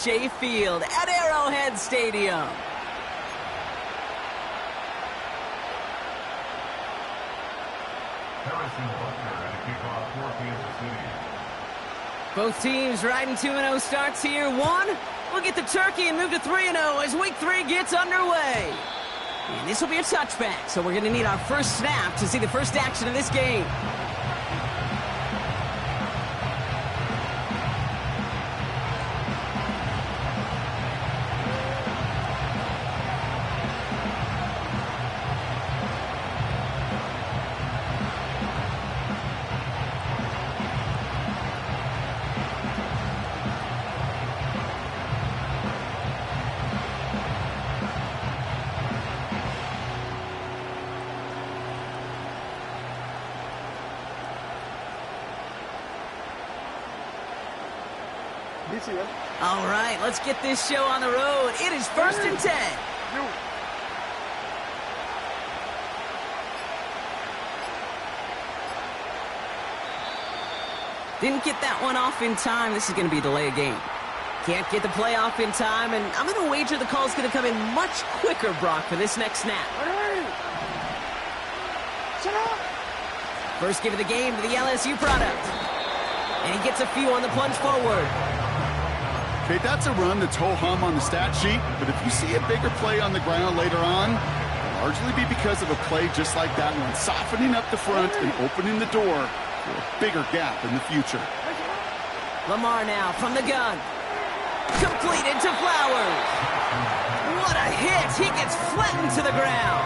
J Field at Arrowhead Stadium. Both teams riding 2-0 starts here. One, we'll get the turkey and move to 3-0 as week 3 gets underway. And this will be a touchback, so we're going to need our first snap to see the first action of this game. All right, let's get this show on the road. It is 1st and 10. Didn't get that one off in time. This is going to be a delay of game. Can't get the play off in time, and I'm going to wager the call's going to come in much quicker, Brock, for this next snap. First give of the game to the LSU product. And he gets a few on the plunge forward. Okay, that's a run that's ho-hum on the stat sheet, but if you see a bigger play on the ground later on, it'll largely be because of a play just like that one, softening up the front and opening the door for a bigger gap in the future. Lamar now from the gun. Completed to Flowers. What a hit! He gets flattened to the ground.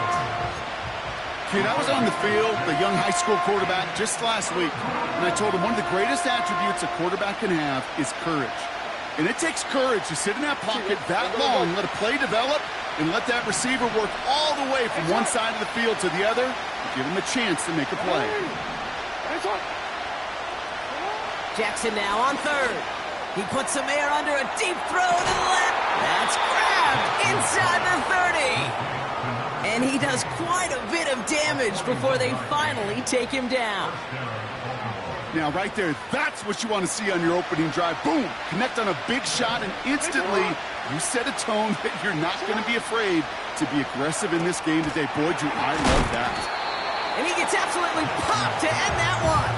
Okay, I was on the field, the young high school quarterback, just last week, and I told him one of the greatest attributes a quarterback can have is courage. And it takes courage to sit in that pocket that long, let a play develop, and let that receiver work all the way from one side of the field to the other and give him a chance to make a play. Jackson now on third. He puts some air under a deep throw to the left. That's grabbed inside the 30. And he does quite a bit of damage before they finally take him down. Now, right there, that's what you want to see on your opening drive. Boom! Connect on a big shot, and instantly you set a tone that you're not going to be afraid to be aggressive in this game today. Boy, do I love that. And he gets absolutely popped to end that one.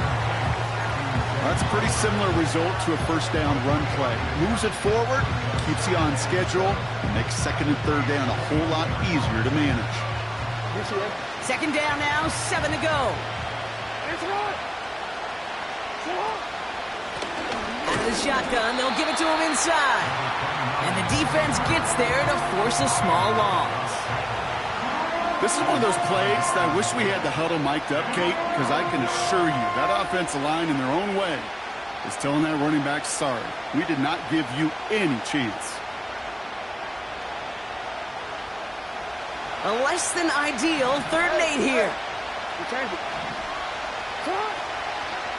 That's a pretty similar result to a first down run play. Moves it forward, keeps you on schedule, and makes second and third down a whole lot easier to manage. Second down now, 7 to go. Out of the shotgun, they'll give it to him inside. And the defense gets there to force a small loss. This is one of those plays that I wish we had the huddle mic'd up, Kate, because I can assure you that offensive line in their own way is telling that running back, sorry, we did not give you any chance. A less than ideal 3rd and 8 here.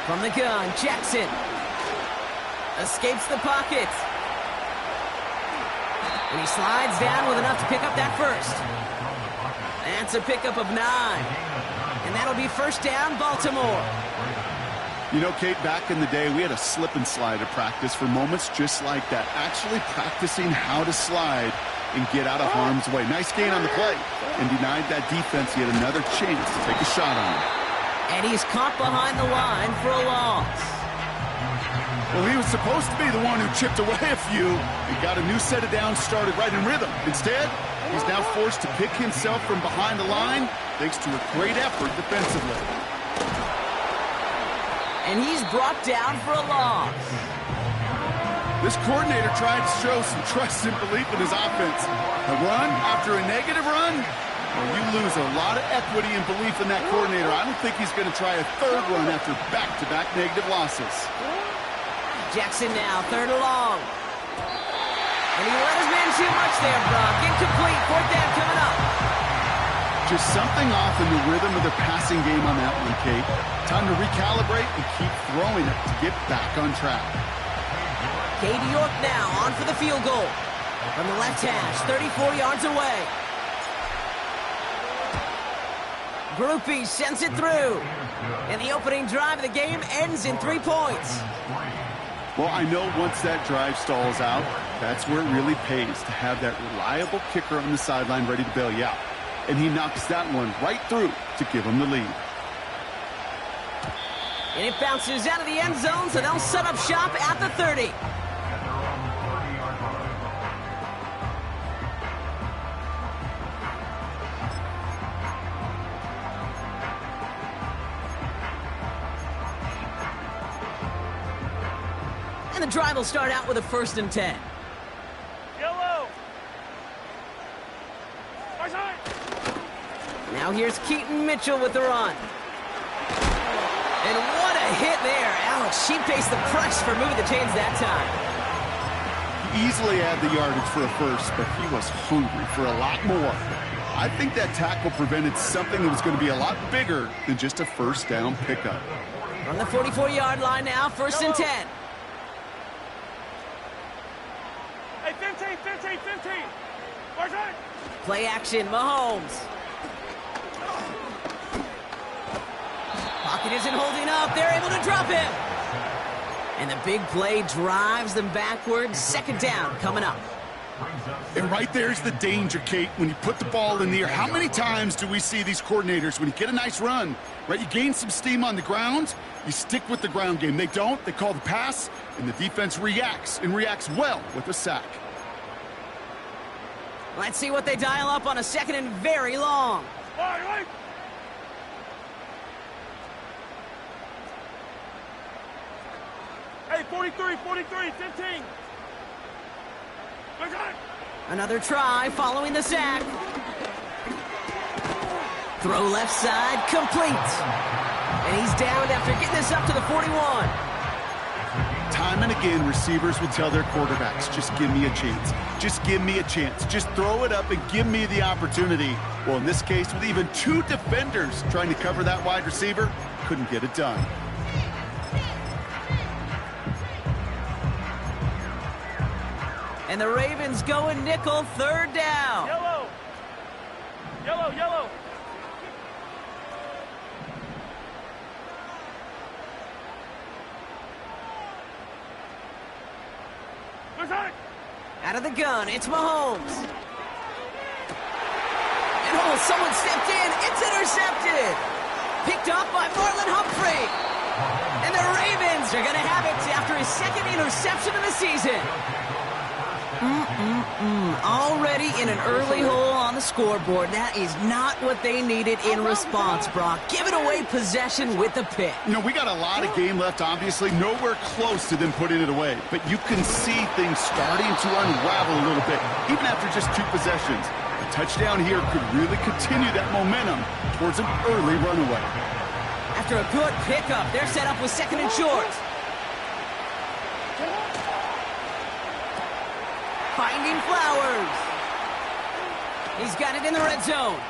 From the gun, Jackson escapes the pocket. And he slides down with enough to pick up that first. That's a pickup of 9. And that'll be first down, Baltimore. You know, Kate, back in the day, we had a slip and slide at practice for moments just like that. Actually practicing how to slide and get out of harm's way. Nice gain on the play. And denied that defense yet another chance to take a shot on him. And he's caught behind the line for a loss. Well, he was supposed to be the one who chipped away a few and got a new set of downs started right in rhythm. Instead, he's now forced to pick himself from behind the line thanks to a great effort defensively. And he's brought down for a loss. This coordinator tried to show some trust and belief in his offense. A run after a negative run? Well, you lose a lot of equity and belief in that coordinator. I don't think he's going to try a 3rd run after back-to-back negative losses. Jackson now, 3rd and long. And he let his man too much there, Brock. Incomplete, 4th down coming up. Just something off in the rhythm of the passing game on that one, Kate. Time to recalibrate and keep throwing it to get back on track. Cade York now on for the field goal. From the left hash, 34 yards away. Grupe sends it through. And the opening drive of the game ends in 3 points. Well, I know once that drive stalls out, That's where it really pays to have that reliable kicker on the sideline ready to bail you out. And he knocks that one right through to give him the lead. And it bounces out of the end zone, so they'll set up shop at the 30. And the drive will start out with a 1st and 10. Yellow. Now here's Keaton Mitchell with the run. And what a hit there. Alex, she faced the press for moving the chains that time. He easily had the yardage for a first, but he was hungry for a lot more. I think that tackle prevented something that was going to be a lot bigger than just a first down pickup. On the 44-yard line now, 1st and 10. Hey, 15. Play action, Mahomes. Pocket isn't holding up. They're able to drop him. And the big play drives them backwards. 2nd down coming up. And right there's the danger, Kate, when you put the ball in the air. How many times do we see these coordinators, when you get a nice run, right, you gain some steam on the ground, you stick with the ground game. They don't. They call the pass, and the defense reacts, and reacts well with a sack. Let's see what they dial up on a 2nd and very long. Right. Hey, 43, 15. Another try following the sack. Throw left side, complete. And he's down after getting this up to the 41. Time and again, receivers will tell their quarterbacks, just give me a chance. Just give me a chance. Just throw it up and give me the opportunity. Well, in this case, with even 2 defenders trying to cover that wide receiver, couldn't get it done. And the Ravens go in nickel, 3rd down. Yellow. Out of the gun, it's Mahomes. And someone stepped in. It's intercepted. Picked up by Marlon Humphrey. And the Ravens are going to have it after his 2nd interception of the season. Already in an early hole on the scoreboard. That is not what they needed in response, Brock. Giving away possession with the pick. You know, we got a lot of game left, obviously. Nowhere close to them putting it away. But you can see things starting to unravel a little bit, even after just 2 possessions. A touchdown here could really continue that momentum towards an early runaway. After a good pickup, they're set up with 2nd and short. Finding Flowers. He's got it in the red zone.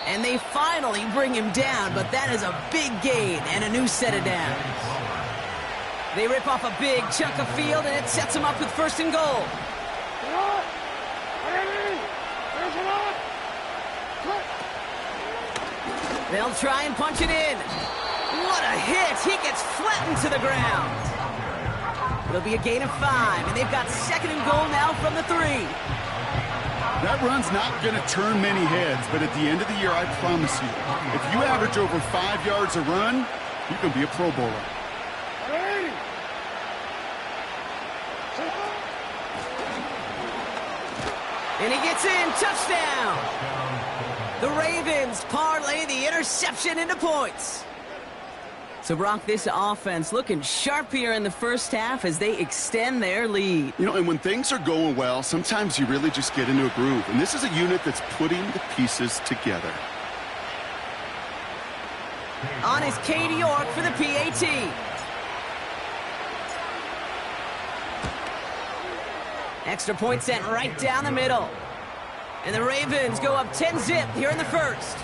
And they finally bring him down, but that is a big gain and a new set of downs. They rip off a big chunk of field, and it sets them up with 1st and goal. They'll try and punch it in. What a hit. He gets flattened to the ground. It'll be a gain of 5, and they've got 2nd and goal now from the 3. That run's not going to turn many heads, but at the end of the year, I promise you, if you average over 5 yards a run, you can be a Pro Bowler. And he gets in. Touchdown. The Ravens parlay the interception into points. So, Brock, this offense looking sharp here in the first half as they extend their lead. You know, and when things are going well, sometimes you really just get into a groove. And this is a unit that's putting the pieces together. On is Katie York for the PAT. Extra point sent right down the middle. And the Ravens go up 10-zip here in the first.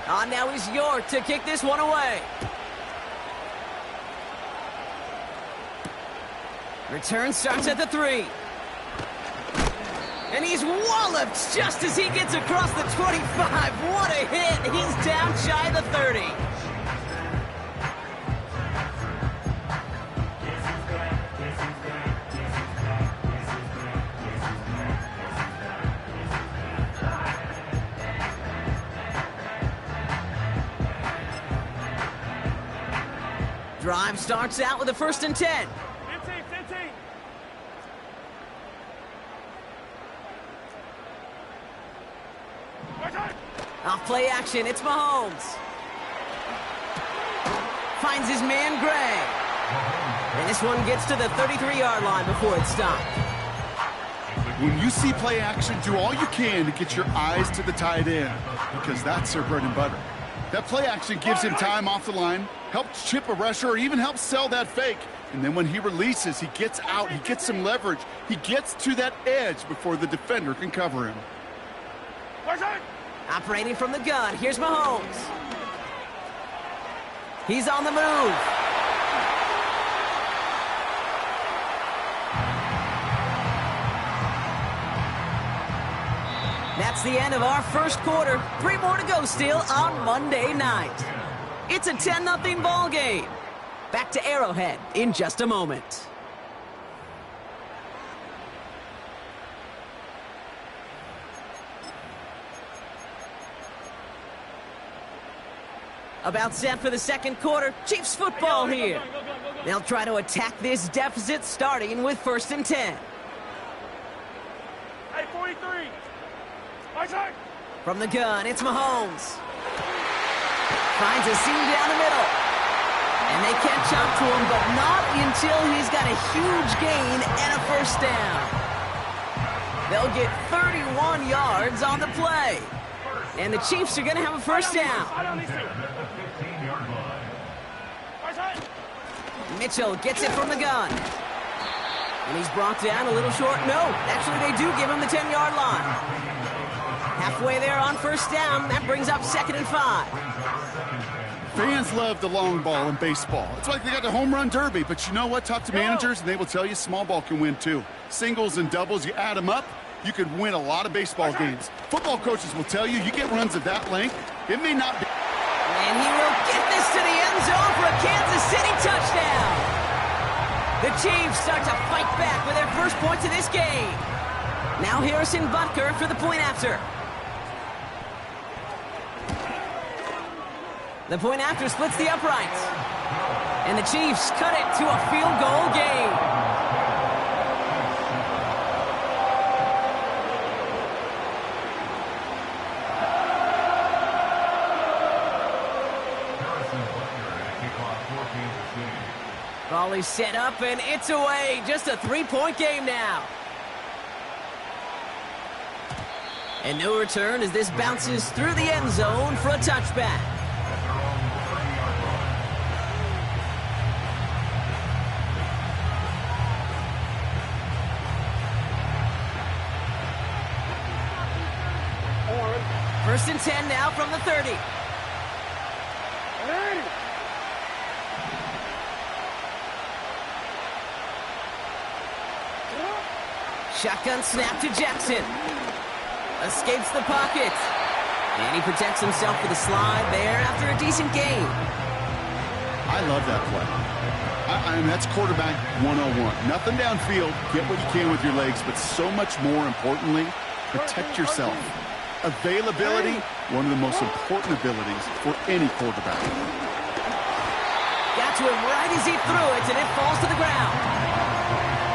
Now is York to kick this one away. Return starts at the 3. And he's walloped just as he gets across the 25. What a hit. He's down shy of the 30. Drive starts out with a 1st and 10. 15. Off play action, it's Mahomes. Finds his man Gray. And this one gets to the 33-yard line before it's stopped. When you see play action, do all you can to get your eyes to the tight end, because that's their bread and butter. That play action gives him time off the line, helps chip a rusher, or even helps sell that fake. And then when he releases, he gets out, he gets some leverage. He gets to that edge before the defender can cover him. Operating from the gun, here's Mahomes. He's on the move. That's the end of our first quarter. 3 more to go still on Monday night. It's a 10-0 ball game. Back to Arrowhead in just a moment. About set for the second quarter. Chiefs football here. They'll try to attack this deficit starting with 1st and 10. Hey, 43. My side. From the gun, it's Mahomes. Finds a seam down the middle. And they catch up to him, but not until he's got a huge gain and a 1st down. They'll get 31 yards on the play. And the Chiefs are going to have a 1st down. Mitchell gets it from the gun. And he's brought down a little short. No, actually they do give him the 10-yard line. Halfway there on 1st down. That brings up 2nd and 5. Fans love the long ball in baseball. It's like they got the home run derby, but you know what? Talk to managers, and they will tell you small ball can win too. Singles and doubles, you add them up, you could win a lot of baseball games. Football coaches will tell you get runs of that length. It may not be. And he will get this to the end zone for a Kansas City touchdown. The Chiefs start to fight back with their first points of this game. Now Harrison Butker for the point after. The point after splits the uprights. And the Chiefs cut it to a field goal game. Ball is set up and it's away. Just a 3-point game now. And no return as this bounces through the end zone for a touchback. First and 10 now from the 30. Shotgun snap to Jackson. Escapes the pocket. And he protects himself with a slide there after a decent gain. I love that play. I mean, that's quarterback 101. Nothing downfield. Get what you can with your legs, but so much more importantly, protect yourself. Availability, one of the most important abilities for any quarterback. Got to him right as he threw it, and it falls to the ground.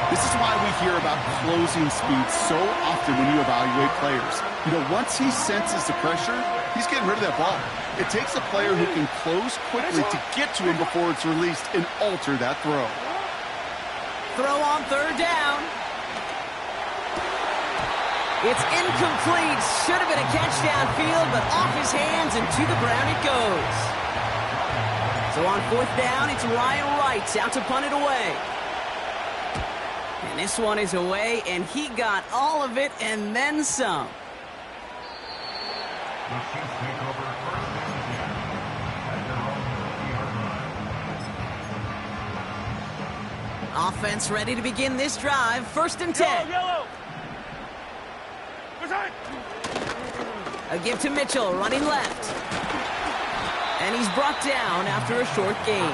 This is why we hear about closing speed so often when you evaluate players. You know, once he senses the pressure, he's getting rid of that ball. It takes a player who can close quickly to get to him before it's released and alter that throw. Throw on 3rd down. It's incomplete. Should have been a catch downfield, but off his hands and to the ground it goes. So on 4th down, it's Ryan Wright out to punt it away. And this one is away, and he got all of it and then some. The Chiefs take over 1st and Offense ready to begin this drive. 1st and 10. Yellow. Outside. A give to Mitchell, running left. And he's brought down after a short gain.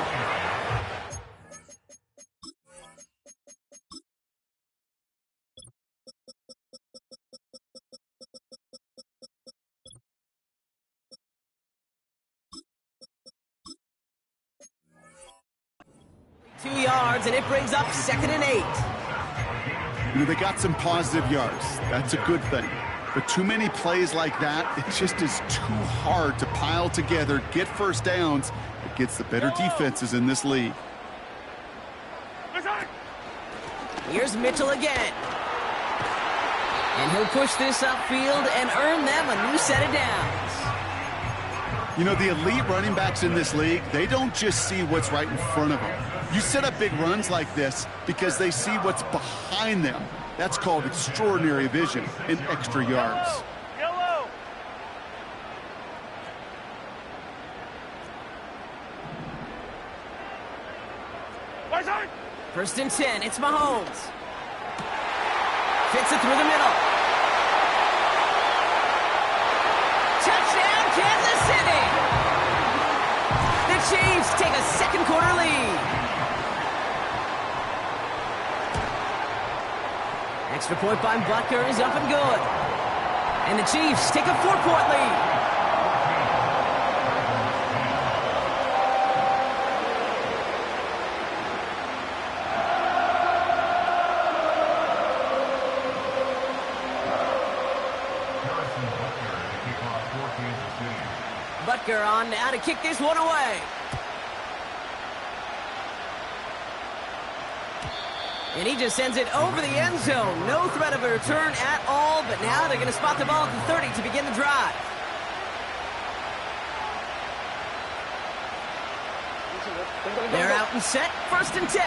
Yards, and it brings up 2nd and 8. You know, they got some positive yards. That's a good thing. But too many plays like that, it just is too hard to pile together, get first downs against the better defenses in this league. Here's Mitchell again. And he'll push this upfield and earn them a new set of downs. You know, the elite running backs in this league, they don't just see what's right in front of them. You set up big runs like this because they see what's behind them. That's called extraordinary vision and extra yards. Yellow. Outside. 1st and 10, it's Mahomes. Fits it through the middle. Touchdown, Kansas City! The Chiefs take a second quarter lead. Extra point by Butker is up and good. And the Chiefs take a 4-point lead. Butker on now to kick this one away. And he just sends it over the end zone. No threat of a return at all, but now they're going to spot the ball at the 30 to begin the drive. They're out and set. 1st and 10.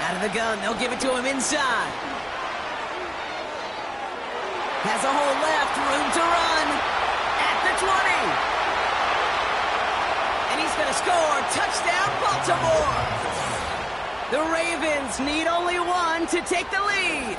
Out of the gun. They'll give it to him inside. Has a hole left. Room to run. At the 20. And he's going to score. Touchdown, Baltimore. The Ravens need only one to take the lead.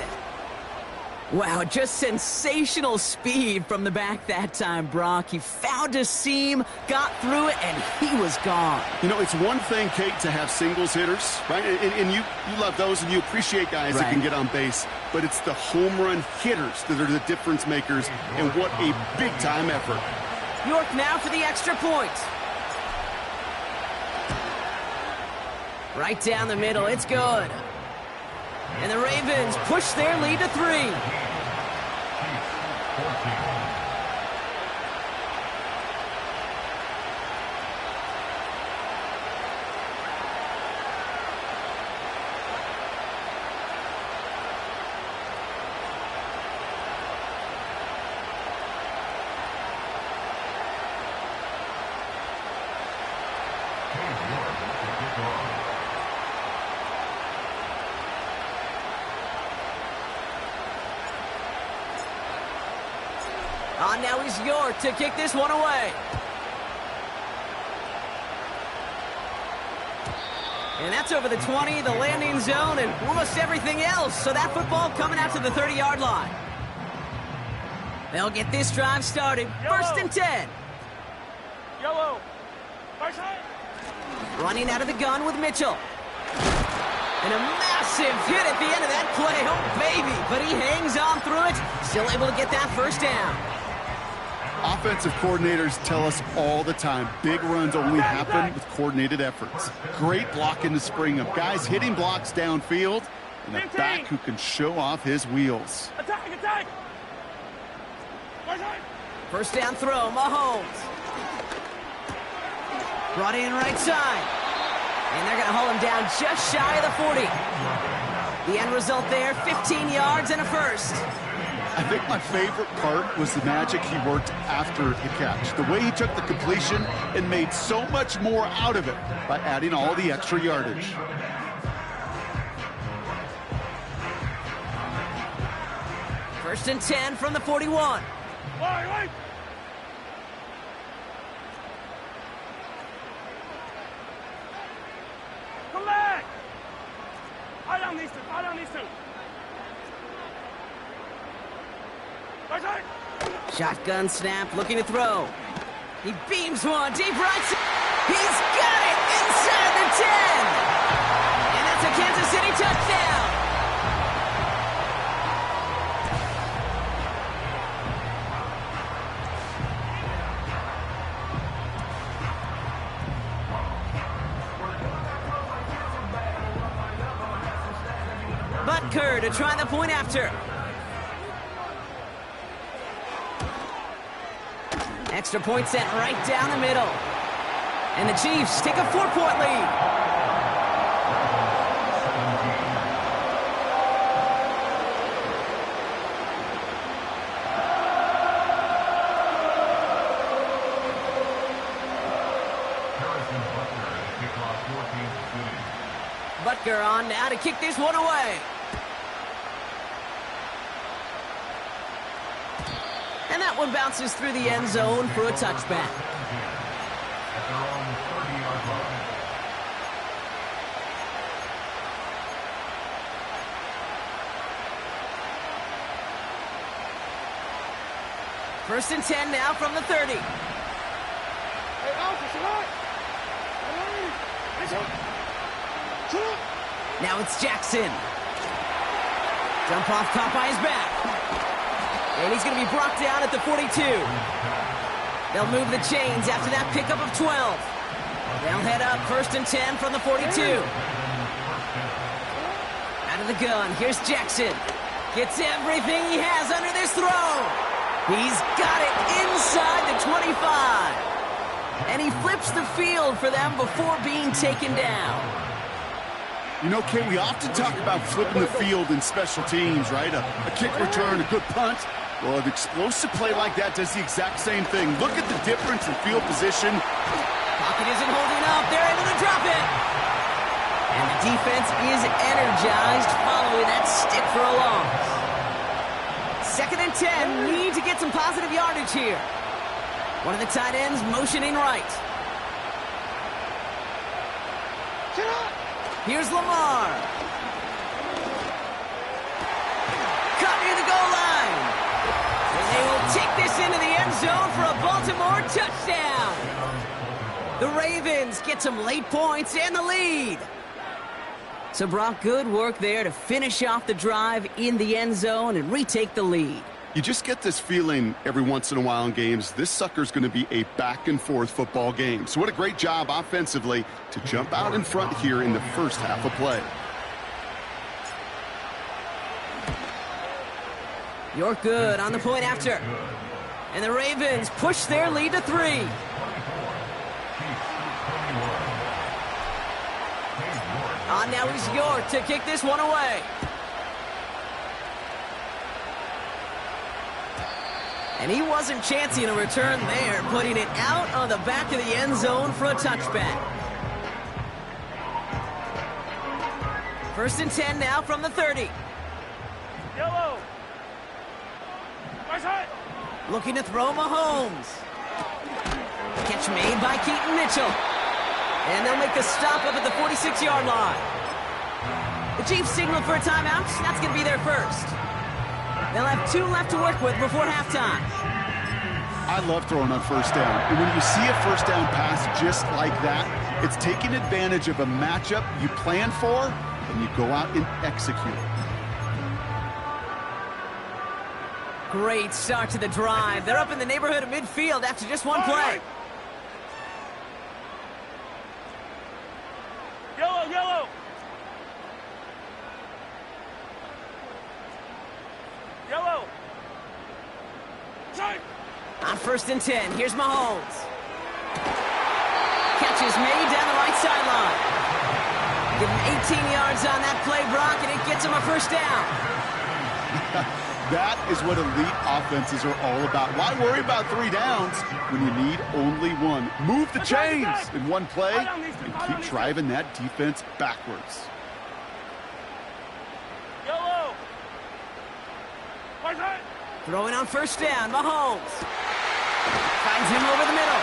Wow, just sensational speed from the back that time, Brock. He found a seam, got through it, and he was gone. You know, it's one thing, Kate, to have singles hitters, right? And you love those, and you appreciate guys that can get on base. But it's the home run hitters that are the difference makers, and what a big-time effort. York now for the extra point. Right down the middle, it's good. And the Ravens push their lead to 3. On now is York to kick this one away. And that's over the 20, the landing zone, and almost everything else. So that football coming out to the 30-yard line. They'll get this drive started. Yellow. 1st and 10. Yellow. Right side. Running out of the gun with Mitchell. And a massive hit at the end of that play. Oh, baby. But he hangs on through it. Still able to get that first down. Offensive coordinators tell us all the time, big runs only happen with coordinated efforts. Great block in the spring of guys hitting blocks downfield, and a back who can show off his wheels. Attack, attack. Right side. First down throw, Mahomes. Brought in right side. And they're going to haul him down just shy of the 40. The end result there, 15 yards and a first. I think my favorite part was the magic he worked after the catch. The way he took the completion and made so much more out of it by adding all the extra yardage. First and 10 from the 41. Wait. Shotgun snap, looking to throw. He beams one deep right. He's got it inside the 10. And that's a Kansas City touchdown. Butker to try the point after. Extra point sent right down the middle. And the Chiefs take a 4-point lead. Butker on now to kick this one away. And that one bounces through the end zone for a touchback. First and 10 now from the 30. Now it's Jackson. Jump off caught by his back. And he's going to be brought down at the 42. They'll move the chains after that pickup of 12. They'll head up first and 10 from the 42. Out of the gun, here's Jackson. Gets everything he has under this throw. He's got it inside the 25. And he flips the field for them before being taken down. You know, Kay, we often talk about flipping the field in special teams, right? A kick return, a good punt. Well, an explosive play like that does the exact same thing. Look at the difference in field position. Pocket isn't holding up. They're able to drop it. And the defense is energized following that stick for a loss. Second and 10. Need to get some positive yardage here. One of the tight ends motioning right. Here's Lamar. Caught near the goal line. And they will take this into the end zone for a Baltimore touchdown. The Ravens get some late points and the lead. So, Brock, good work there to finish off the drive in the end zone and retake the lead. You just get this feeling every once in a while in games, this sucker's going to be a back-and-forth football game. So what a great job offensively to jump out in front here in the first half of play. You're good on the point after. And the Ravens push their lead to 3. On now is York to kick this one away. And he wasn't chancing a return there, putting it out on the back of the end zone for a touchback. First and 10 now from the 30. Yellow. Looking to throw Mahomes. Catch made by Keaton Mitchell. And they'll make the stop up at the 46-yard line. The Chiefs signal for a timeout. That's going to be their first. They'll have 2 left to work with before halftime. I love throwing on first down. And when you see a first down pass just like that, it's taking advantage of a matchup you plan for, and you go out and execute. Great start to the drive. They're up in the neighborhood of midfield after just one play. Yellow, yellow. Yellow. Side. On first and 10, here's Mahomes. Catch is made down the right sideline. Give him 18 yards on that play, Brock, and it gets him a first down. That is what elite offenses are all about. Why worry about 3 downs when you need only 1? Move the chains in one play and keep driving that defense backwards. Yellow. Throwing on first down, Mahomes. Finds him over the middle.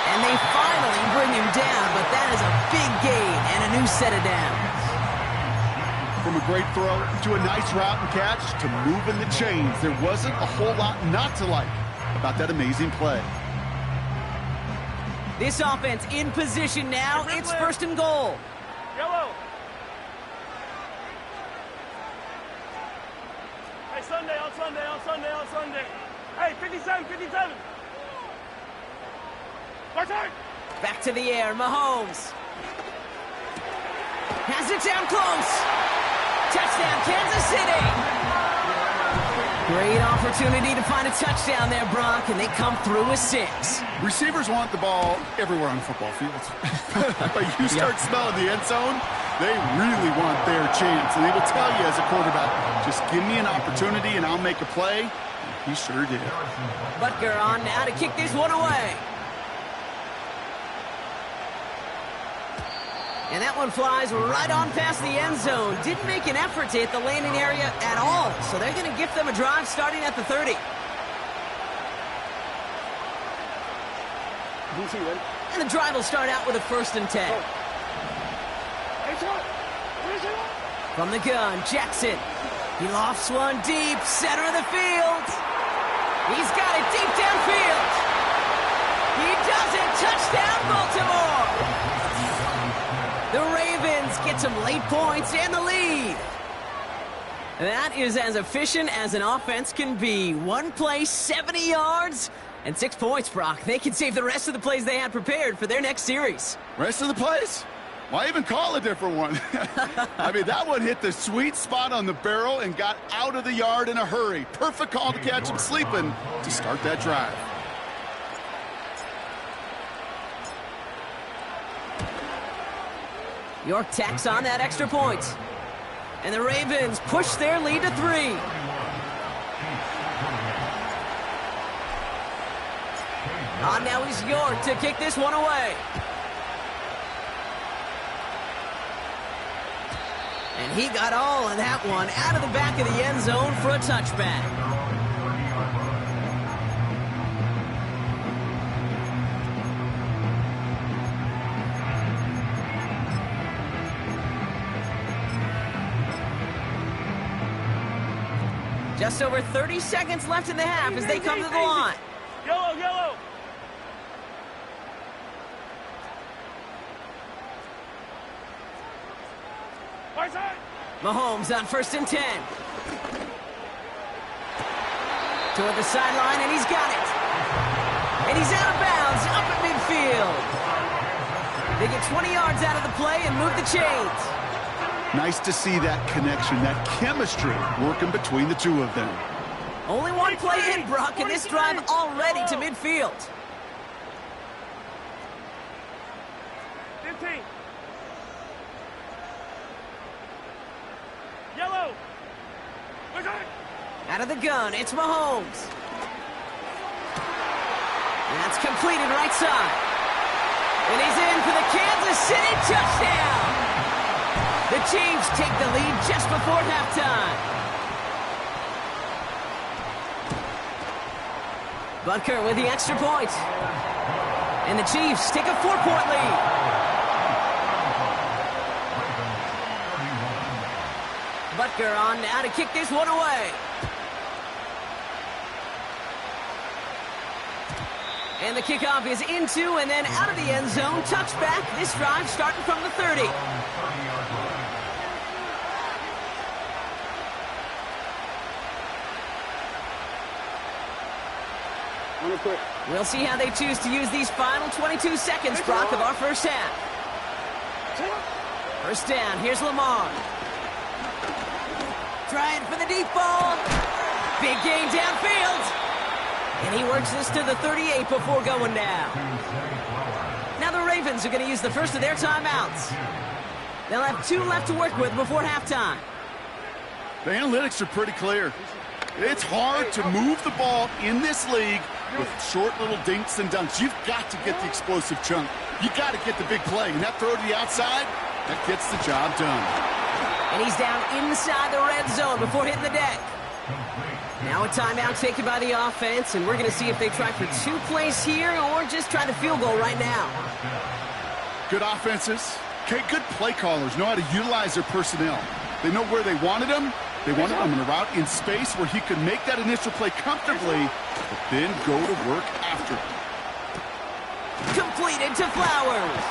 And they finally bring him down, but that is a big gain and a new set of downs. From a great throw to a nice route and catch to moving the chains, there wasn't a whole lot not to like about that amazing play. This offense in position now. It's first and goal. Yellow. Hey, Sunday, on Sunday, on Sunday, on Sunday. Hey, 57, 57. Back to the air, Mahomes. Has it down close. Touchdown, Kansas City. Great opportunity to find a touchdown there, Brock, and they come through with 6. Receivers want the ball everywhere on the football field. But you start smelling the end zone, they really want their chance. And they will tell you as a quarterback, just give me an opportunity and I'll make a play. And he sure did. Butker on now to kick this one away. And that one flies right on past the end zone. Didn't make an effort to hit the landing area at all. So they're going to gift them a drive starting at the 30. And the drive will start out with a first and 10. From the gun, Jackson. He lofts one deep, center of the field. He's got it deep downfield. He does it. Touchdown, Baltimore. The Ravens get some late points and the lead. That is as efficient as an offense can be. One play, 70 yards, and 6 points, Brock. They can save the rest of the plays they had prepared for their next series. Rest of the plays? Why even call a different one? I mean, that one hit the sweet spot on the barrel and got out of the yard in a hurry. Perfect call to catch him sleeping to start that drive. York tacks on that extra point. And the Ravens push their lead to 3. On now is York to kick this one away. And he got all of that one out of the back of the end zone for a touchback. Just over 30 seconds left in the half as they come to the line. Yellow, yellow. Mahomes on first and 10. Toward the sideline, and he's got it. And he's out of bounds, up at midfield. They get 20 yards out of the play and move the chains. Nice to see that connection, that chemistry working between the two of them. Only one play in, Brock, and this drive already to midfield. 15. Yellow. Out of the gun, it's Mahomes. That's completed right side. And he's in for the Kansas City touchdown. The Chiefs take the lead just before halftime. Butker with the extra point. And the Chiefs take a 4-point lead. Butker on now to kick this one away. And the kickoff is into and then out of the end zone. Touchback. This drive starting from the 30. We'll see how they choose to use these final 22 seconds, Brock, of our first half. First down, here's Lamar. Trying for the deep ball. Big gain downfield. And he works this to the 38 before going down. Now the Ravens are going to use the first of their timeouts. They'll have 2 left to work with before halftime. The analytics are pretty clear. It's hard to move the ball in this league with short little dinks and dunks. You've got to get the explosive chunk. You got to get the big play. And that throw to the outside, that gets the job done. And he's down inside the red zone before hitting the deck. Now a timeout taken by the offense, and we're going to see if they try for 2 plays here or just try the field goal right now. Good offenses. Okay, good play callers know how to utilize their personnel. They know where they wanted him. They wanted him in a route in space where he could make that initial play comfortably, but then go to work after it. Completed to Flowers.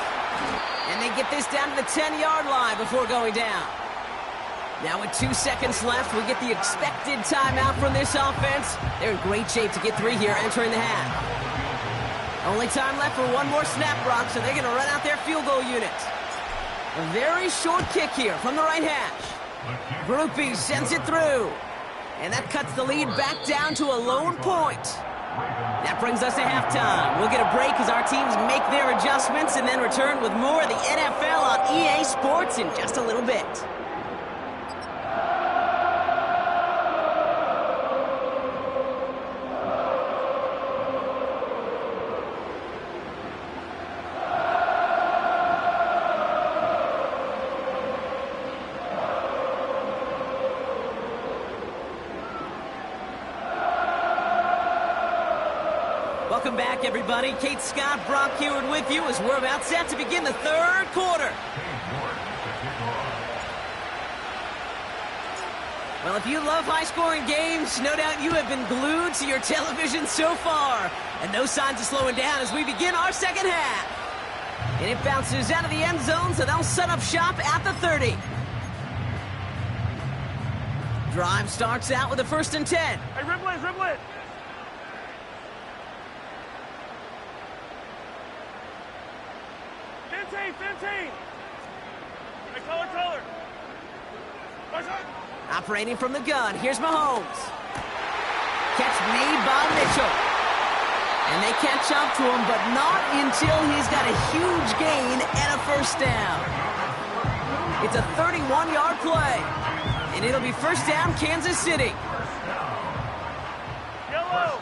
And they get this down to the 10-yard line before going down. Now with 2 seconds left, we get the expected timeout from this offense. They're in great shape to get 3 here entering the half. Only time left for one more snap, Brock, so they're going to run out their field goal unit. A very short kick here from the right hash. Grupe sends it through. And that cuts the lead back down to a lone point. That brings us to halftime. We'll get a break as our teams make their adjustments and then return with more of the NFL on EA Sports in just a little bit. Welcome back, everybody. Kate Scott, Brock Huard with you as we're about set to begin the third quarter. Well, if you love high-scoring games, no doubt you have been glued to your television so far. And no signs of slowing down as we begin our second half. And it bounces out of the end zone, so they'll set up shop at the 30. Drive starts out with a 1st and 10. Hey, dribble it, dribble it. 15. Hey, color. Operating from the gun, here's Mahomes. Catch made by Mitchell. And they catch up to him, but not until he's got a huge gain and a 1st down. It's a 31-yard play. And it'll be 1st down, Kansas City. Yellow.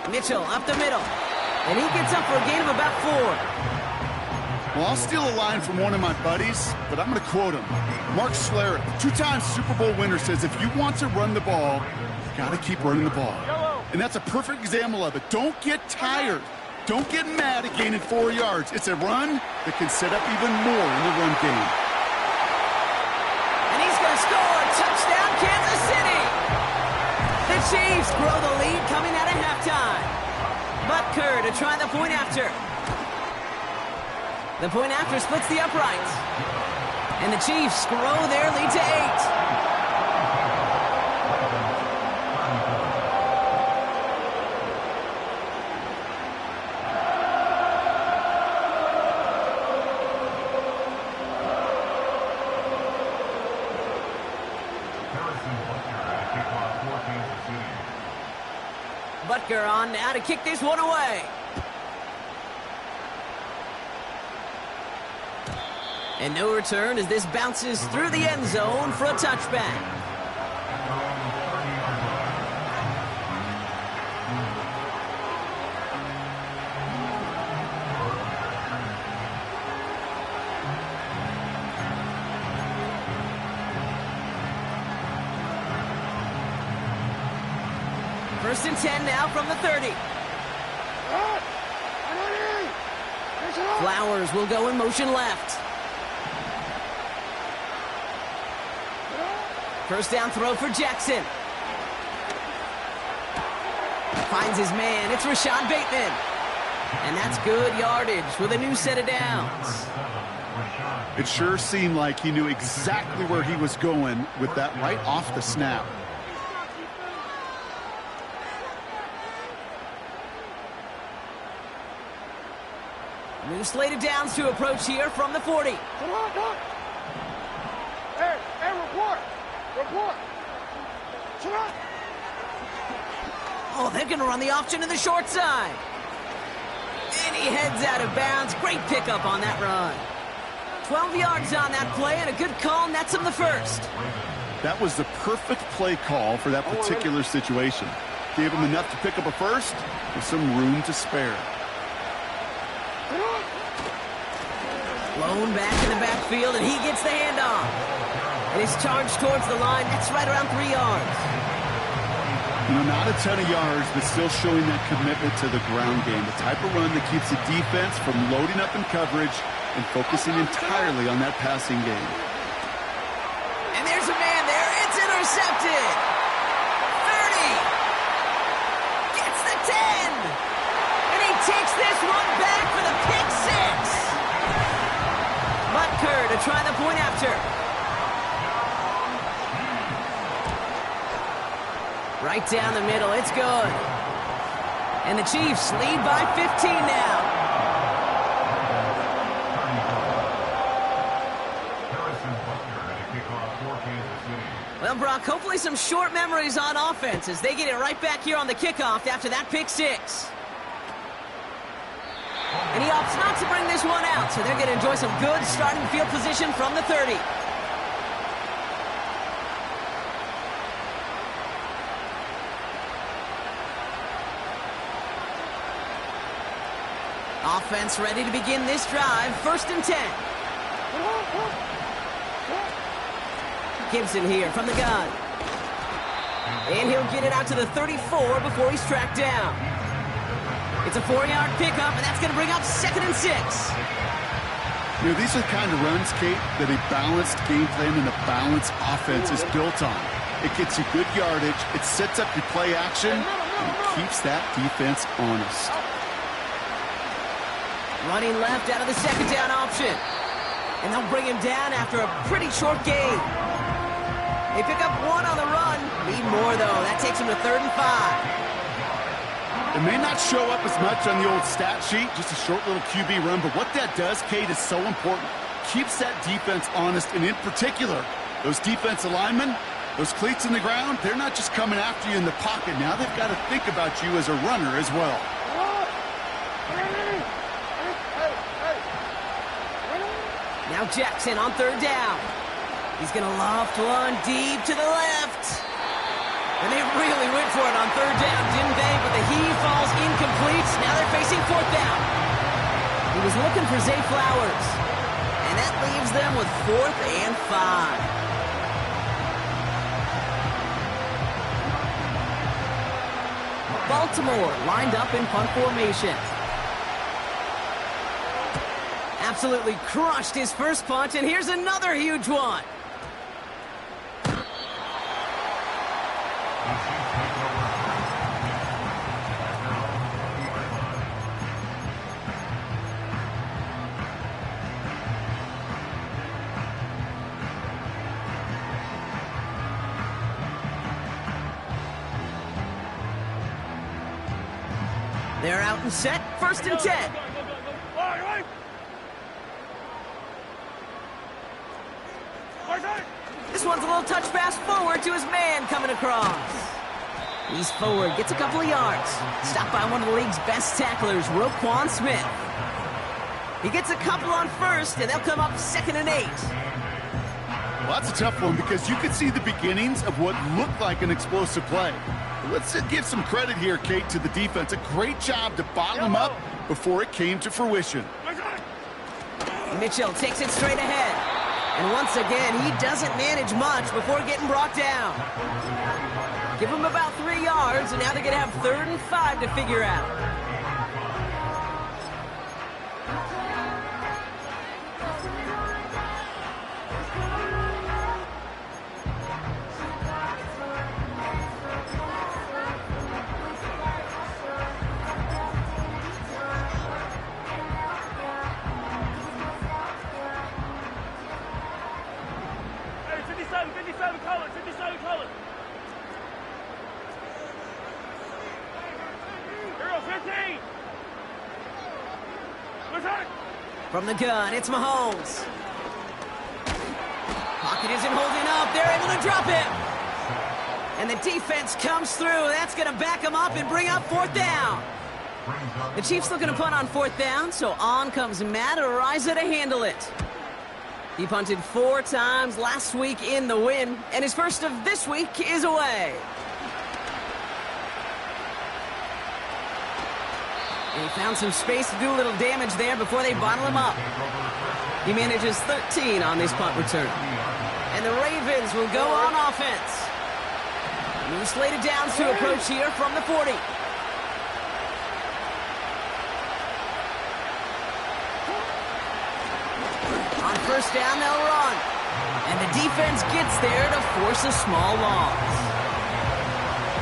Mitchell up the middle. And he gets up for a gain of about 4. Well, I'll steal a line from one of my buddies, but I'm going to quote him. Mark Schlereth, 2-time Super Bowl winner, says if you want to run the ball, you got to keep running the ball. And that's a perfect example of it. Don't get tired. Don't get mad at gaining 4 yards. It's a run that can set up even more in the run game. And he's going to score. Touchdown, Kansas City. The Chiefs grow the lead coming out of halftime. Butker to try the point after. The point after splits the uprights. And the Chiefs grow their lead to 8. Butker on now to kick this one away. And no return as this bounces through the end zone for a touchback. First and 10 now from the 30. Flowers will go in motion left. First down throw for Jackson. Finds his man. It's Rashad Bateman. And that's good yardage with a new set of downs. It sure seemed like he knew exactly where he was going with that right off the snap. New slate of downs to approach here from the 40. Come on, Doc. Hey, report. Come on. Oh, they're going to run the option to the short side. And he heads out of bounds. Great pickup on that run. 12 yards on that play, and a good call nets him the first. That was the perfect play call for that particular situation. Gave him enough to pick up a first with some room to spare. Blown back in the backfield, and he gets the handoff. And he's charged towards the line. That's right around 3 yards. Not a ton of yards, but still showing that commitment to the ground game. The type of run that keeps the defense from loading up in coverage and focusing entirely on that passing game. And there's a man there. It's intercepted. 30. Gets the 10. And he takes this one back for the pick six. Butker to try the point after. Right down the middle, it's good. And the Chiefs lead by 15 now. Well, Brock, hopefully some short memories on offense as they get it right back here on the kickoff after that pick six. And he opts not to bring this one out, so they're going to enjoy some good starting field position from the 30. Offense ready to begin this drive. 1st and 10. Gibson here from the gun. And he'll get it out to the 34 before he's tracked down. It's a 4-yard pickup, and that's going to bring up 2nd and 6. These are the kind of runs, Kate, that a balanced game plan and a balanced offense is built on. It gets you good yardage, it sets up your play action, and it keeps that defense honest. Running left out of the 2nd down option. And they'll bring him down after a pretty short gain. They pick up 1 on the run. Need more, though. That takes him to 3rd and 5. It may not show up as much on the old stat sheet, just a short little QB run, but what that does, Kate, is so important. Keeps that defense honest, and in particular, those defensive linemen, those cleats in the ground, they're not just coming after you in the pocket. Now they've got to think about you as a runner as well. Now Jackson on 3rd down. He's going to loft one deep to the left. And they really went for it on 3rd down, didn't they? But the heave falls incomplete. Now they're facing 4th down. He was looking for Zay Flowers. And that leaves them with 4th and 5. Baltimore lined up in punt formation. Absolutely crushed his first punt, and here's another huge one. They're out and set, 1st and 10. This one's a little touch pass forward to his man coming across. He's forward, gets a couple of yards. Stopped by one of the league's best tacklers, Roquan Smith. He gets a couple on 1st, and they'll come up 2nd and 8. Well, that's a tough one because you could see the beginnings of what looked like an explosive play. Let's give some credit here, Kate, to the defense. A great job to bottle him up before it came to fruition. Mitchell takes it straight ahead. And once again, he doesn't manage much before getting brought down. Give him about 3 yards, and now they're going to have 3rd and 5 to figure out. From the gun, it's Mahomes. Pocket isn't holding up. They're able to drop him. And the defense comes through. That's going to back him up and bring up 4th down. The Chiefs looking to punt on 4th down, so on comes Matt Araiza to handle it. He punted 4 times last week in the win, and his first of this week is away. He found some space to do a little damage there before they bottle him up. He manages 13 on this punt return. And the Ravens will go on offense. He's slated downs to approach here from the 40. On first down, they'll run. And the defense gets there to force a small loss.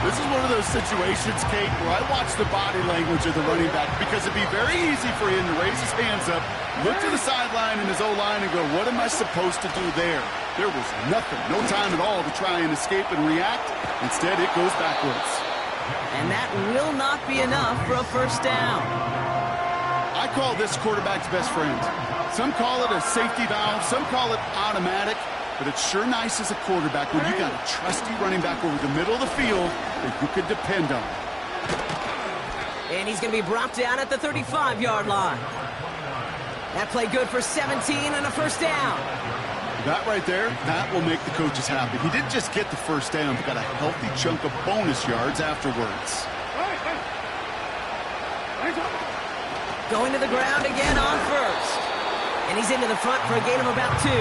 This is one of those situations, Kate, where I watch the body language of the running back because it'd be very easy for him to raise his hands up, look to the sideline in his O-line and go, what am I supposed to do there? There was nothing, no time at all to try and escape and react. Instead, it goes backwards. And that will not be enough for a first down. I call this quarterback's best friend. Some call it a safety valve, some call it automatic. But it's sure nice as a quarterback when you got a trusty running back over the middle of the field that you could depend on. And he's going to be brought down at the 35-yard line. That play good for 17 and a first down. That right there, that will make the coaches happy. He didn't just get the first down, but got a healthy chunk of bonus yards afterwards. Going to the ground again on first. And he's into the front for a gain of about 2.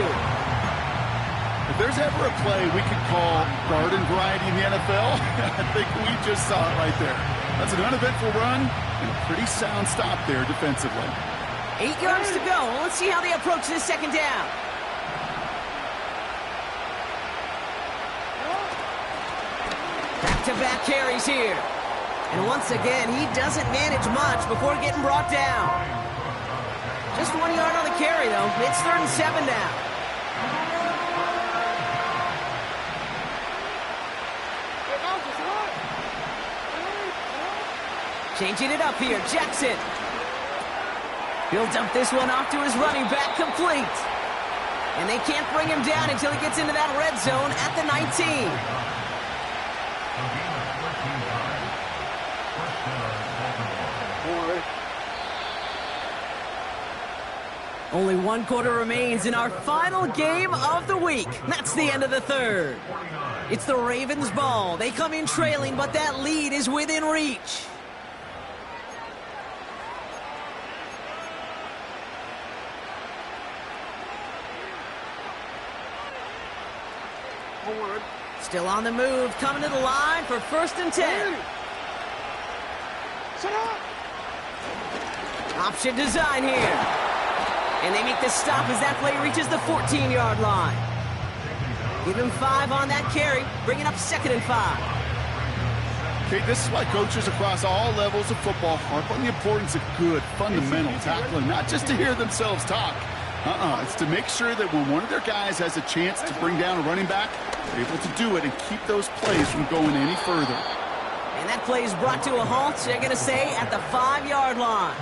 If there's ever a play we could call garden variety in the NFL, I think we just saw it right there. That's an uneventful run and a pretty sound stop there defensively. 8 yards to go. Let's see how they approach this second down. Back-to-back carries here. And once again, he doesn't manage much before getting brought down. Just 1 yard on the carry, though. It's 3rd and 7 now. Changing it up here, Jackson. He'll dump this one off to his running back, complete. And they can't bring him down until he gets into that red zone at the 19. Only 1 quarter remains in our final game of the week. That's the end of the 3rd. It's the Ravens' ball. They come in trailing, but that lead is within reach. Still on the move, coming to the line for 1st and 10. Option design here. And they make the stop as that play reaches the 14-yard line. Give him 5 on that carry, bringing up 2nd and 5. Okay, this is why coaches across all levels of football harp on the importance of good, fundamental tackling, not just to hear themselves talk. It's to make sure that when one of their guys has a chance to bring down a running back, they're able to do it and keep those plays from going any further. And that play is brought to a halt, they're going to say, at the 5-yard line.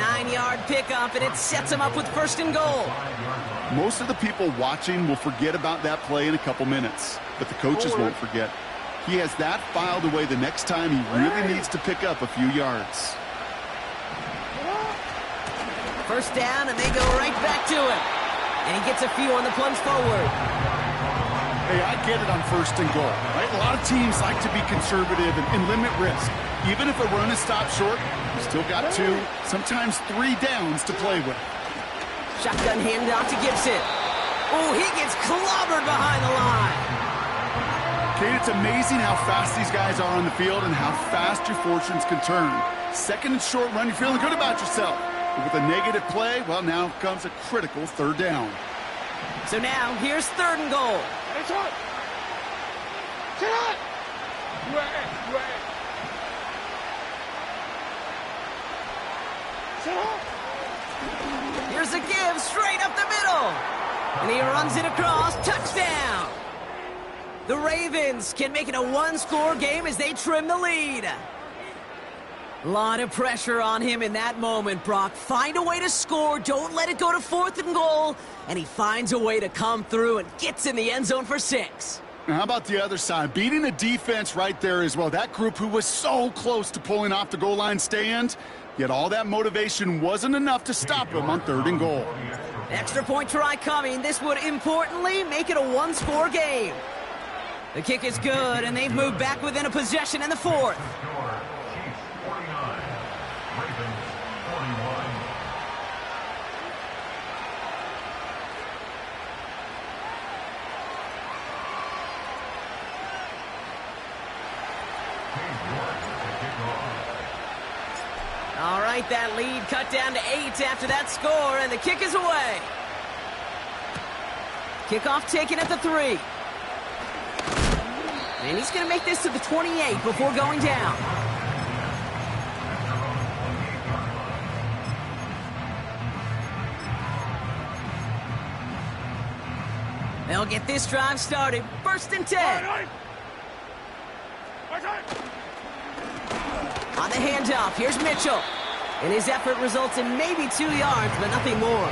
9-yard pickup, and it sets him up with 1st and goal. Most of the people watching will forget about that play in a couple minutes, but the coaches won't forget. He has that filed away the next time he really needs to pick up a few yards. 1st down, and they go right back to him. And he gets a few on the plunge forward. Hey, I get it on 1st and goal, right? A lot of teams like to be conservative and limit risk. Even if a run is stopped short, you still got 2, sometimes 3 downs to play with. Shotgun handoff to Gibson. Oh, he gets clobbered behind the line. Kate, it's amazing how fast these guys are on the field and how fast your fortunes can turn. 2nd and short run, you're feeling good about yourself. But with a negative play, well, now comes a critical 3rd down. So now, here's 3rd and goal. Here's a give straight up the middle. And he runs it across. Touchdown. The Ravens can make it a 1-score game as they trim the lead. A lot of pressure on him in that moment, Brock. Find a way to score. Don't let it go to 4th and goal. And he finds a way to come through and gets in the end zone for 6. Now, how about the other side? Beating the defense right there as well. That group who was so close to pulling off the goal line stand, yet all that motivation wasn't enough to stop him on 3rd and goal. Extra point try coming. This would importantly make it a 1-score game. The kick is good, and they've moved back within a possession in the 4th. All right, that lead cut down to 8 after that score, and the kick is away. Kickoff taken at the 3. And he's going to make this to the 28 before going down. They'll get this drive started. 1st and 10. On the handoff, here's Mitchell. And his effort results in maybe 2 yards, but nothing more.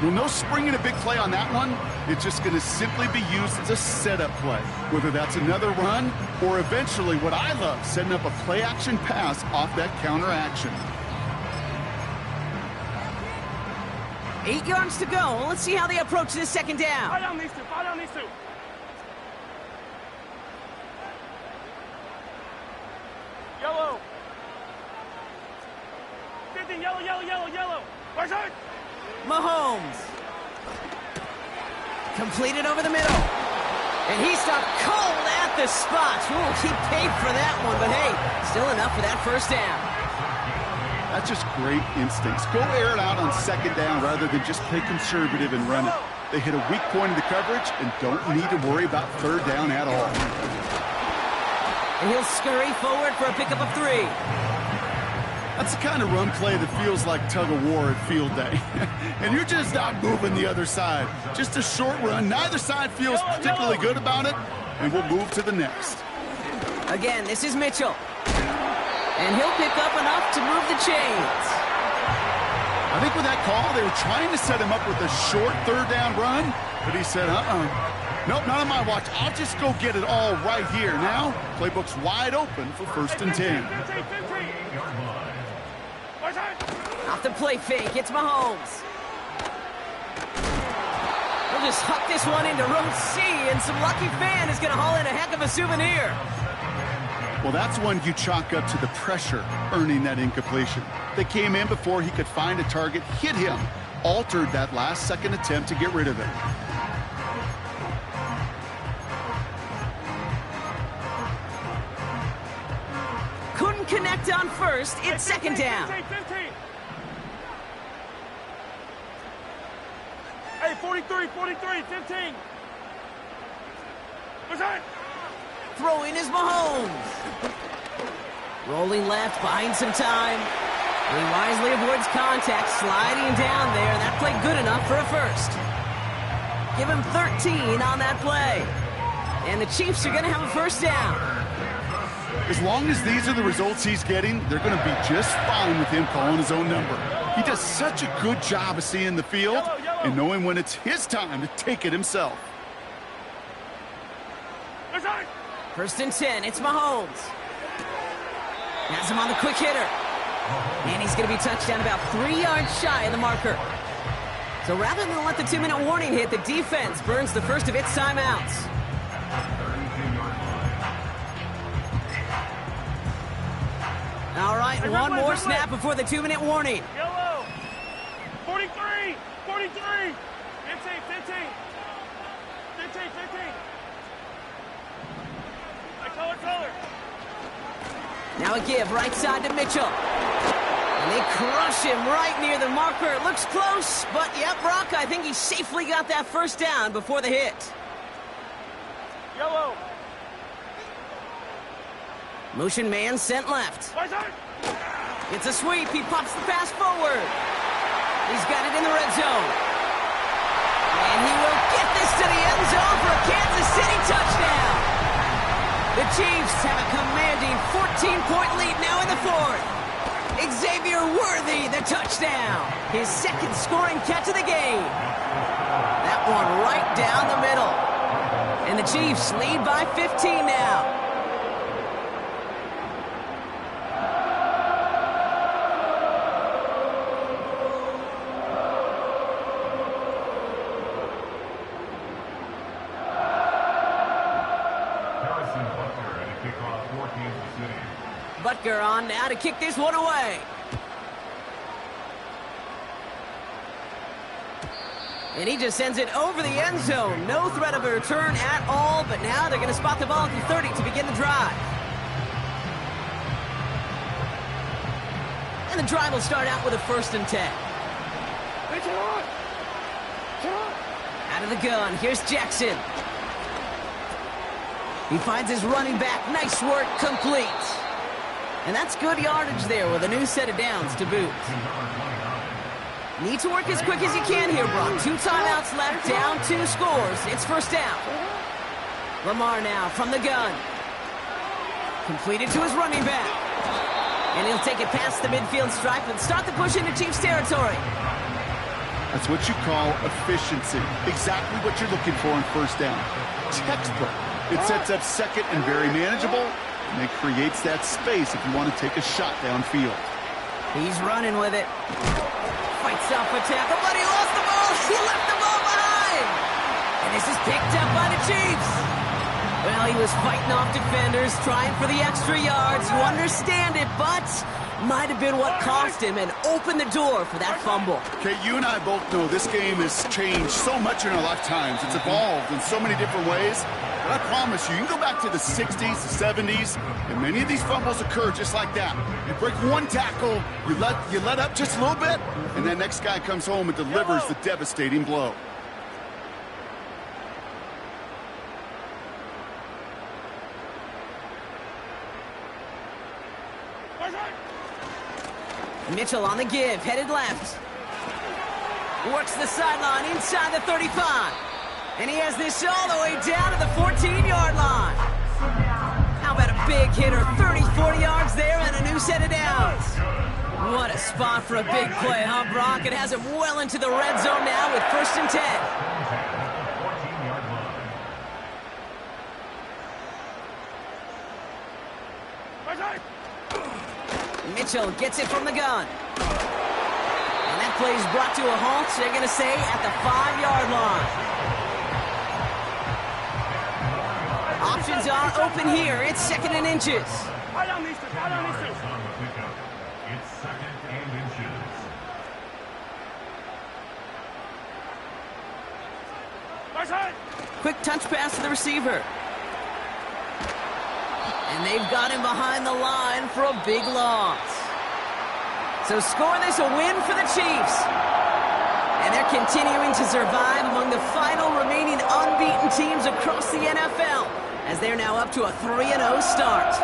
Well, no springing a big play on that one. It's just going to simply be used as a setup play, whether that's another run or eventually what I love, setting up a play-action pass off that counter action. 8 yards to go. Let's see how they approach this 2nd down. Fire down these two. Fire down these two. Yellow. 15, yellow, yellow, yellow, yellow. Right side. Mahomes. Completed over the middle. And he stopped cold at the spot. Ooh, he paid for that one, but hey, still enough for that 1st down. That's just great instincts. Go air it out on 2nd down rather than just play conservative and run it. They hit a weak point in the coverage and don't need to worry about 3rd down at all. And he'll scurry forward for a pickup of 3. That's the kind of run play that feels like tug-of-war at field day. And you're just not moving the other side. Just a short run. Neither side feels particularly good about it, and we'll move to the next. Again, this is Mitchell. And he'll pick up enough to move the chains. I think with that call, they were trying to set him up with a short 3rd down run, but he said, nope, not on my watch. I'll just go get it all right here. Now, playbook's wide open for 1st and 10. 15, 15. Off the play fake, it's Mahomes. He'll just huck this one into row C, and some lucky fan is going to haul in a heck of a souvenir. Well, that's one you chalk up to the pressure earning that incompletion. They came in before he could find a target, hit him, altered that last-second attempt to get rid of it. Couldn't connect on 1st. It's 2nd down. 15, 15. Hey, 43, 43, 15. What's that? Throwing is Mahomes. Rolling left, buying some time. He wisely avoids contact, sliding down there. That played good enough for a 1st. Give him 13 on that play. And the Chiefs are going to have a 1st down. As long as these are the results he's getting, they're going to be just fine with him calling his own number. He does such a good job of seeing the field and knowing when it's his time to take it himself. 1st and 10, it's Mahomes. Has him on the quick hitter. And he's going to be touched down about 3 yards shy of the marker. So rather than let the 2-minute warning hit, the defense burns the first of its timeouts. All right, one more snap before the 2-minute warning. Yellow. 43, 43, 15, 15. 15, 15. Color. Now a give, right side to Mitchell. And they crush him right near the marker. It looks close, but yep, Brock, I think he safely got that 1st down before the hit. Yellow. Motion man sent left. Right side. It's a sweep. He pops the pass forward. He's got it in the red zone. And he will get this to the end zone for a Kansas City touchdown. The Chiefs have a commanding 14-point lead now in the 4th. Xavier Worthy, the touchdown. His 2nd scoring catch of the game. That one right down the middle. And the Chiefs lead by 15 now. Butker on now to kick this one away. And he just sends it over the end zone. No threat of a return at all, but now they're going to spot the ball at the 30 to begin the drive. And the drive will start out with a 1st and 10. Out of the gun, here's Jackson. He finds his running back. Nice work, complete. And that's good yardage there with a new set of downs to boot. Need to work as quick as you can here, Brock. 2 timeouts left, down 2 scores. It's 1st down. Lamar now from the gun. Completed to his running back. And he'll take it past the midfield stripe and start the push into Chiefs territory. That's what you call efficiency. Exactly what you're looking for in 1st down. Textbook. It sets up 2nd and very manageable, and it creates that space if you want to take a shot downfield. He's running with it. Fights off a tackle, but he lost the ball. He left the ball behind. And this is picked up by the Chiefs. Well, he was fighting off defenders, trying for the extra yards. You understand it, but might have been what cost him and opened the door for that fumble. Okay, you and I both know this game has changed so much in our lifetimes. It's evolved in so many different ways. But I promise you, you can go back to the 60s, the 70s, and many of these fumbles occur just like that. You break one tackle, you let up just a little bit, and then next guy comes home and delivers the devastating blow. Mitchell on the give, headed left. Works the sideline inside the 35. And he has this all the way down to the 14-yard line. How about a big hitter, 30, 40 yards there and a new set of downs. What a spot for a big play, huh, Brock? It has him well into the red zone now with 1st and 10. Mitchell gets it from the gun. And that play is brought to a halt, so they're going to say at the 5-yard line. Options are open here. It's 2nd and inches. It's 2nd and inches. Quick touch pass to the receiver. And they've got him behind the line for a big loss. So score this a win for the Chiefs. And they're continuing to survive among the final remaining unbeaten teams across the NFL, as they're now up to a 3-0 start.